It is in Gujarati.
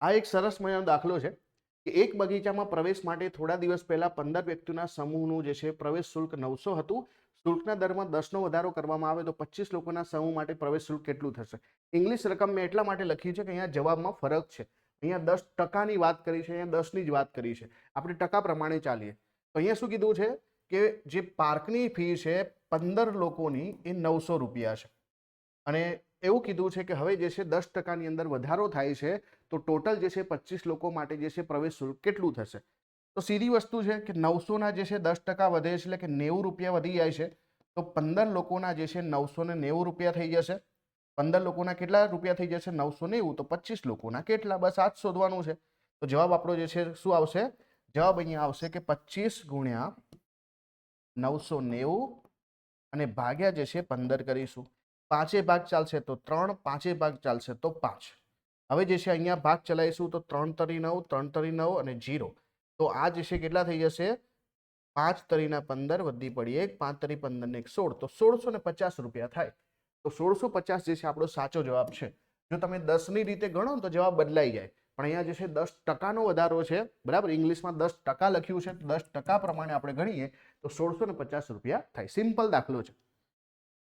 આ એક સરસ મજાનો દાખલો છે કે એક બગીચામાં પ્રવેશ માટે થોડા દિવસ પહેલા 15 વ્યક્તિઓના સમૂહનું જે છે પ્રવેશ શુલ્ક 900 હતું. શુલ્કના દરમાં 10નો વધારો કરવામાં આવે તો 25 લોકોના સમૂહ માટે પ્રવેશ શુલ્ક કેટલું થશે? ઇંગ્લિશ રકમ મેં એટલા માટે લખી છે કે અહીંયા જવાબમાં ફરક છે. અહીંયા 10%ની વાત કરી છે, અહીંયા 10ની જ વાત કરી છે. આપણે ટકા પ્રમાણે ચાલીએ તો અહીંયા શું કીધું છે કે જે પાર્કની ફી છે 15 લોકોની એ 900 રૂપિયા છે અને એવું કીધું છે કે હવે જે છે 10%ની અંદર વધારો થાય છે તો ટોટલ જે છે 25 લોકો માટે જે છે પ્રવેશ શુલ્ક કેટલું થશે? તો સીધી વસ્તુ છે કે 900ના જે છે 10% વધે છે એટલે કે 90 રૂપિયા વધી જાય છે. તો 15 લોકોના જે છે 990 રૂપિયા થઈ જશે. 15 લોકોના કેટલા રૂપિયા થઈ જશે? 990. તો 25 લોકોના કેટલા? બસ આ જ શોધવાનું છે. તો જવાબ આપણો જે છે શું આવશે? જવાબ અહીંયા આવશે કે 25 ગુણ્યા 990 અને ભાગ્યા જે છે 15 કરીશું. પાંચે ભાગ ચાલશે તો 3, પાંચે ભાગ ચાલશે તો 5. હવે જે છે અહીંયા ભાગ ચલાવીશું તો 3 તરી 9, 3 તરી 9 અને 0. તો આ જે છે કેટલા થઈ જશે? 5 તરીના 15 વધી પડી 1, 5 તરી 15 ને 16, તો 1650 રૂપિયા થાય. તો 1650 જે છે આપણો સાચો જવાબ છે. જો તમે 10ની રીતે ગણો તો જવાબ બદલાઈ જાય, પણ અહીંયા જે છે 10%નો વધારો છે, બરાબર. ઇંગ્લિશમાં 10% લખ્યું છે, 10% પ્રમાણે આપણે ગણીએ તો 1650 રૂપિયા થાય. સિમ્પલ દાખલો છે.